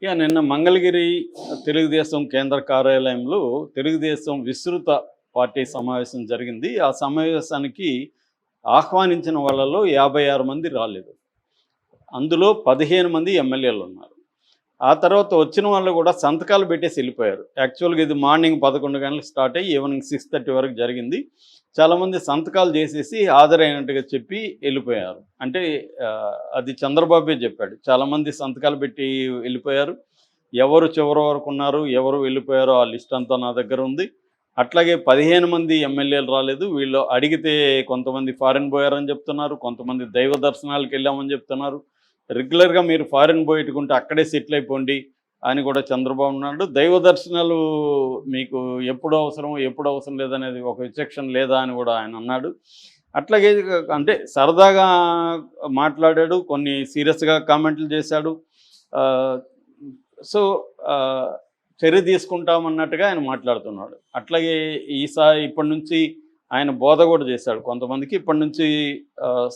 నిన్న మంగళగిరి తెలుగుదేశం కేంద్ర కార్యాలయంలో తెలుగుదేశం విస్తృత పార్టీ సమావేశం జరిగింది. ఆ సమావేశానికి ఆహ్వానించిన వాళ్ళలో 56 మంది రాలేదు. అందులో 15 మంది ఎమ్మెల్యేలు ఉన్నారు. ఆ తర్వాత వచ్చిన వాళ్ళు కూడా సంతకాలు పెట్టేసి వెళ్ళిపోయారు. యాక్చువల్గా ఇది మార్నింగ్ 11 గంటలకు స్టార్ట్ అయ్యి ఈవినింగ్ 6:30 వరకు జరిగింది. చాలామంది సంతకాలు చేసేసి హాజరైనట్టుగా చెప్పి వెళ్ళిపోయారు. అంటే అది చంద్రబాబే చెప్పాడు. చాలామంది సంతకాలు పెట్టి వెళ్ళిపోయారు. ఎవరు చివరి వరకు ఉన్నారు, ఎవరు వెళ్ళిపోయారో ఆ లిస్ట్ అంతా నా దగ్గర ఉంది. అట్లాగే 15 మంది ఎమ్మెల్యేలు రాలేదు. వీళ్ళు అడిగితే కొంతమంది ఫారిన్ పోయారని చెప్తున్నారు, కొంతమంది దైవ దర్శనాలకు వెళ్ళామని చెప్తున్నారు. రెగ్యులర్గా మీరు ఫారిన్ పోయేట్టుకుంటే అక్కడే సెటిల్ అయిపోండి అని కూడా చంద్రబాబు నాయుడు. దైవ దర్శనాలు మీకు ఎప్పుడు అవసరం, ఎప్పుడు అవసరం లేదనేది ఒక విచక్షణ లేదా అని కూడా ఆయన అన్నాడు. అట్లాగే అంటే సరదాగా మాట్లాడాడు, కొన్ని సీరియస్గా కామెంట్లు చేశాడు. సో చర్య తీసుకుంటామన్నట్టుగా ఆయన మాట్లాడుతున్నాడు. అట్లాగే ఇప్పటి నుంచి ఆయన బోధ కూడా చేశాడు కొంతమందికి. ఇప్పటి నుంచి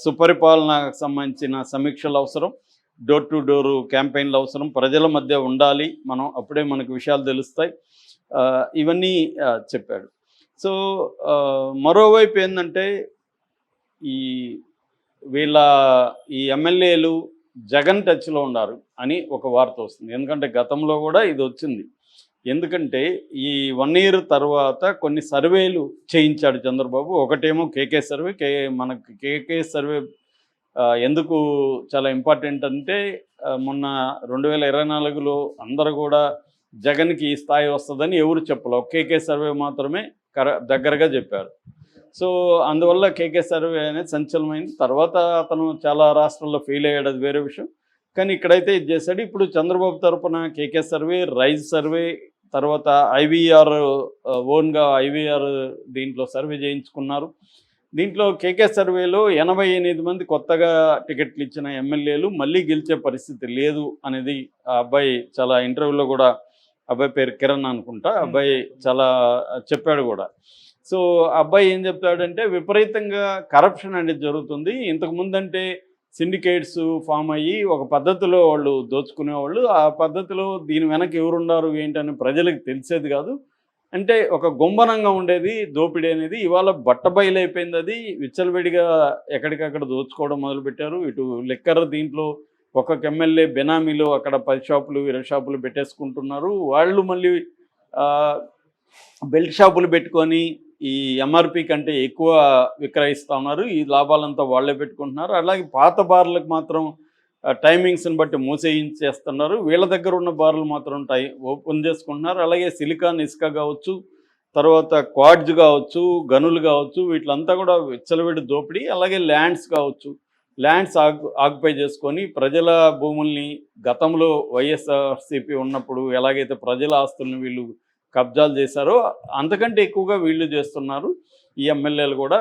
సుపరిపాలనకు సంబంధించిన సమీక్షలు అవసరం, డోర్ టు డోరు క్యాంపెయిన్లు అవసరం, ప్రజల మధ్య ఉండాలి మనం, అప్పుడే మనకు విషయాలు తెలుస్తాయి. ఇవన్నీ చెప్పాడు. సో మరోవైపు ఏంటంటే ఈ ఎమ్మెల్యేలు జగన్ టచ్లో ఉన్నారు అని ఒక వార్త వస్తుంది. ఎందుకంటే గతంలో కూడా ఇది వచ్చింది. ఎందుకంటే ఈ 1 ఇయర్ తర్వాత కొన్ని సర్వేలు చేయించాడు చంద్రబాబు. ఒకటేమో కేకే సర్వే. మనకు కేకే సర్వే ఎందుకు చాలా ఇంపార్టెంట్ అంటే మొన్న 2024లో అందరూ కూడా జగన్కి ఈ స్థాయి వస్తుందని ఎవరు చెప్పలేదు. కేకే సర్వే మాత్రమే దగ్గరగా చెప్పారు. సో అందువల్ల కేకే సర్వే అనేది సంచలనమైంది. తర్వాత అతను చాలా రాష్ట్రాల్లో ఫెయిల్ అయ్యాడు, అది వేరే విషయం. కానీ ఇక్కడైతే ఇది చేశాడు. ఇప్పుడు చంద్రబాబు తరఫున కేకే సర్వే, రైజ్ సర్వే, తర్వాత ఐవీఆర్ ఓన్గా ఐవీఆర్ దీంట్లో సర్వే చేయించుకున్నారు. దీంట్లో కేకే సర్వేలో 88 మంది కొత్తగా టికెట్లు ఇచ్చిన ఎమ్మెల్యేలు మళ్ళీ గెలిచే పరిస్థితి లేదు అనేది ఆ అబ్బాయి చాలా ఇంటర్వ్యూలో కూడా, అబ్బాయి పేరు కిరణ్ అనుకుంటా, అబ్బాయి చాలా చెప్పాడు కూడా. సో అబ్బాయి ఏం చెప్తాడంటే విపరీతంగా కరప్షన్ అనేది జరుగుతుంది. ఇంతకుముందు అంటే సిండికేట్స్ ఫామ్ అయ్యి ఒక పద్ధతిలో వాళ్ళు దోచుకునేవాళ్ళు. ఆ పద్ధతిలో దీని వెనక ఎవరున్నారు ఏంటని ప్రజలకు తెలిసేది కాదు. అంటే ఒక గుంభనంగా ఉండేది దోపిడీ అనేది. ఇవాళ బట్టబయలైపోయింది. అది విచ్చలవిడిగా ఎక్కడికక్కడ దోచుకోవడం మొదలుపెట్టారు. ఇటు లిక్కర్ దీంట్లో ఒక్కొక్క ఎమ్మెల్యే బెనామీలో అక్కడ 10 షాపులు 20 షాపులు పెట్టేసుకుంటున్నారు. వాళ్ళు మళ్ళీ బెల్ట్ షాపులు పెట్టుకొని ఈ ఎంఆర్పి కంటే ఎక్కువ విక్రయిస్తూ ఉన్నారు. ఈ లాభాలంతా వాళ్ళే పెట్టుకుంటున్నారు. అలాగే పాత బార్లకు మాత్రం టైమింగ్స్ని బట్టి మూసేయించేస్తున్నారు. వీళ్ళ దగ్గర ఉన్న బార్లు మాత్రం ఓపెన్ చేసుకుంటున్నారు. అలాగే సిలికాన్ ఇసుక కావచ్చు, తర్వాత క్వాడ్జ్ కావచ్చు, గనులు కావచ్చు, వీటిలంతా కూడా విచ్చలవిడి దోపిడీ. అలాగే ల్యాండ్స్ కావచ్చు, ల్యాండ్స్ ఆక్యుపై చేసుకొని ప్రజల భూముల్ని గతంలో వైఎస్ఆర్సీపీ ఉన్నప్పుడు ఎలాగైతే ప్రజల ఆస్తుల్ని వీళ్ళు కబ్జాలు చేశారో అంతకంటే ఎక్కువగా వీళ్ళు చేస్తున్నారు ఈ ఎమ్మెల్యేలు కూడా.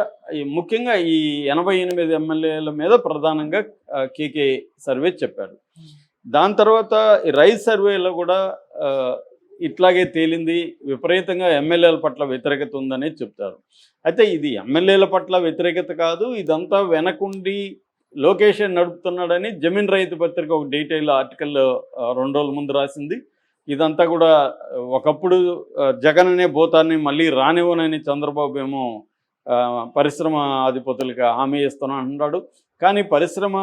ముఖ్యంగా ఈ 88 ఎమ్మెల్యేల మీద ప్రధానంగా కేకే సర్వే చెప్పాడు. దాని తర్వాత రైజ్ సర్వేలో కూడా ఇట్లాగే తేలింది. విపరీతంగా ఎమ్మెల్యేల పట్ల వ్యతిరేకత ఉందనే చెప్తారు. అయితే ఇది ఎమ్మెల్యేల పట్ల వ్యతిరేకత కాదు, ఇదంతా వెనకుండి లోకేష్ నడుపుతున్నాడని జమీన్ రైతు పత్రిక ఒక డీటెయిల్ ఆర్టికల్ 2 రోజుల ముందు రాసింది. ఇదంతా కూడా ఒకప్పుడు జగన్ అనే భూతాన్ని మళ్ళీ రానివ్వనని చంద్రబాబు ఏమో పరిశ్రమ అధిపతులకి హామీ ఇస్తున్నా అంటున్నాడు. కానీ పరిశ్రమ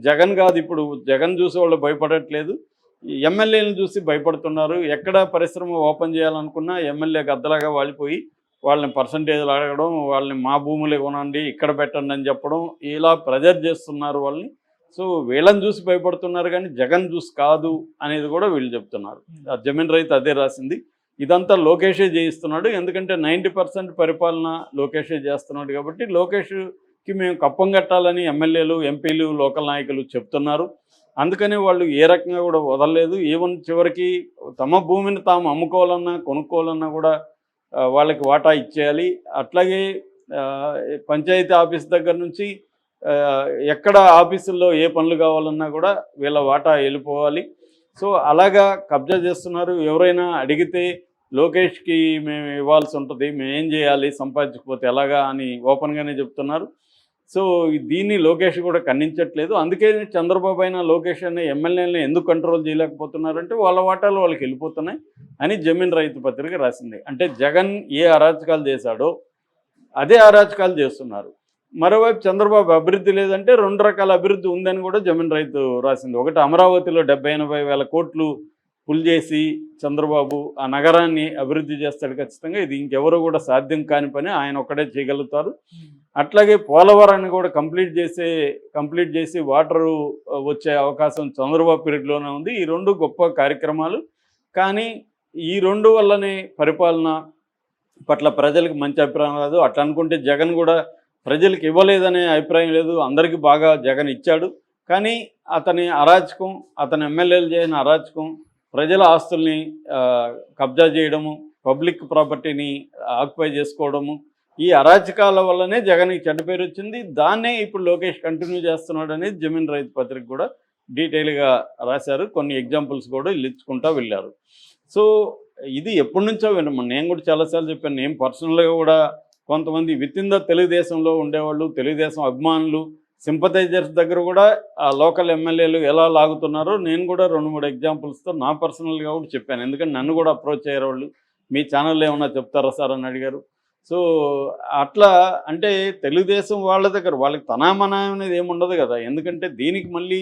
జగన్ కాదు, ఇప్పుడు జగన్ చూసి వాళ్ళు భయపడట్లేదు, ఎమ్మెల్యేలను చూసి భయపడుతున్నారు. ఎక్కడ పరిశ్రమ ఓపెన్ చేయాలనుకున్నా ఎమ్మెల్యే గద్దలాగా వాలిపోయి వాళ్ళని పర్సంటేజ్లు అడగడం, వాళ్ళని మా భూములే కొనండి ఇక్కడ పెట్టండి అని చెప్పడం, ఇలా ప్రెజర్ చేస్తున్నారు వాళ్ళని. సో వీళ్ళని చూసి భయపడుతున్నారు కానీ జగన్ చూసి కాదు అనేది కూడా వీళ్ళు చెప్తున్నారు. జమీన్ రైతు అదే రాసింది. ఇదంతా లోకేషే చేయిస్తున్నాడు. ఎందుకంటే 90% పరిపాలన లోకేషే చేస్తున్నాడు కాబట్టి లోకేష్కి మేము కప్పం కట్టాలని ఎమ్మెల్యేలు, ఎంపీలు, లోకల్ నాయకులు చెప్తున్నారు. అందుకనే వాళ్ళు ఏ రకంగా కూడా వదలలేదు. ఈవెన్ చివరికి తమ భూమిని తాము అమ్ముకోవాలన్నా కొనుక్కోవాలన్నా కూడా వాళ్ళకి వాటా ఇచ్చేయాలి. అట్లాగే పంచాయతీ ఆఫీస్ దగ్గర నుంచి ఎక్కడ ఆఫీసుల్లో ఏ పనులు కావాలన్నా కూడా వీళ్ళ వాటా వెళ్ళిపోవాలి. సో అలాగా కబ్జా చేస్తున్నారు. ఎవరైనా అడిగితే లోకేష్కి మేము ఇవ్వాల్సి ఉంటుంది, మేమేం చేయాలి సంపాదించకపోతే ఎలాగా అని ఓపెన్గానే చెప్తున్నారు. సో దీన్ని లోకేష్ కూడా ఖండించట్లేదు. అందుకే చంద్రబాబు అయినా లోకేష్ అనే ఎమ్మెల్యేలని ఎందుకు కంట్రోల్ చేయలేకపోతున్నారంటే వాళ్ళ వాటాలు వాళ్ళకి వెళ్ళిపోతున్నాయి అని జమీన్ రైతు పత్రిక రాసింది. అంటే జగన్ ఏ అరాచకాలు చేశాడో అదే అరాచకాలు చేస్తున్నారు. మరోవైపు చంద్రబాబు అభివృద్ధి లేదంటే 2 రకాల అభివృద్ధి ఉందని కూడా జమీన్ రైతు రాసింది. ఒకటి అమరావతిలో 70-80 వేల కోట్లు పుల్ చేసి చంద్రబాబు ఆ నగరాన్ని అభివృద్ధి చేస్తాడు ఖచ్చితంగా. ఇది ఇంకెవరు కూడా సాధ్యం కాని పని, ఆయన ఒక్కడే చేయగలుగుతారు. అట్లాగే పోలవరాన్ని కూడా కంప్లీట్ చేసి వాటరు వచ్చే అవకాశం చంద్రబాబు పీరియడ్లోనే ఉంది. ఈ 2 గొప్ప కార్యక్రమాలు. కానీ ఈ 2 వల్లనే పరిపాలన పట్ల ప్రజలకు మంచి అభిప్రాయం రాదు. అట్లా అనుకుంటే జగన్ కూడా ప్రజలకు ఇవ్వలేదనే అభిప్రాయం లేదు. అందరికీ బాగా జగన్ ఇచ్చాడు. కానీ అతని అరాచకం, అతని ఎమ్మెల్యేలు చేసిన అరాచకం, ప్రజల ఆస్తుల్ని కబ్జా చేయడము, పబ్లిక్ ప్రాపర్టీని ఆక్యుపై చేసుకోవడము, ఈ అరాచకాల వల్లనే జగన్కి చెడ్డ పేరు వచ్చింది. దాన్నే ఇప్పుడు లోకేష్ కంటిన్యూ చేస్తున్నాడు అనేది జమీన్ రైతు పత్రిక కూడా డీటెయిల్గా రాశారు. కొన్ని ఎగ్జాంపుల్స్ కూడా ఇచ్చుకుంటూ వెళ్ళారు. సో ఇది ఎప్పటి నుంచో నేను కూడా చాలాసార్లు చెప్పాను. నేను పర్సనల్గా కూడా కొంతమంది విత్ ఇన్ ద తెలుగుదేశంలో ఉండేవాళ్ళు, తెలుగుదేశం అభిమానులు, సింపథైజర్స్ దగ్గర కూడా ఆ లోకల్ ఎమ్మెల్యేలు ఎలా లాగుతున్నారో నేను కూడా 2-3 ఎగ్జాంపుల్స్తో నా పర్సనల్గా కూడా చెప్పాను. ఎందుకంటే నన్ను కూడా అప్రోచ్ అయ్యారు వాళ్ళు. మీ ఛానల్లో ఏమన్నా చెప్తారా సార్ అని అడిగారు. సో అట్లా అంటే తెలుగుదేశం వాళ్ళ దగ్గర వాళ్ళకి తనామనా అనేది ఏముండదు కదా. ఎందుకంటే దీనికి మళ్ళీ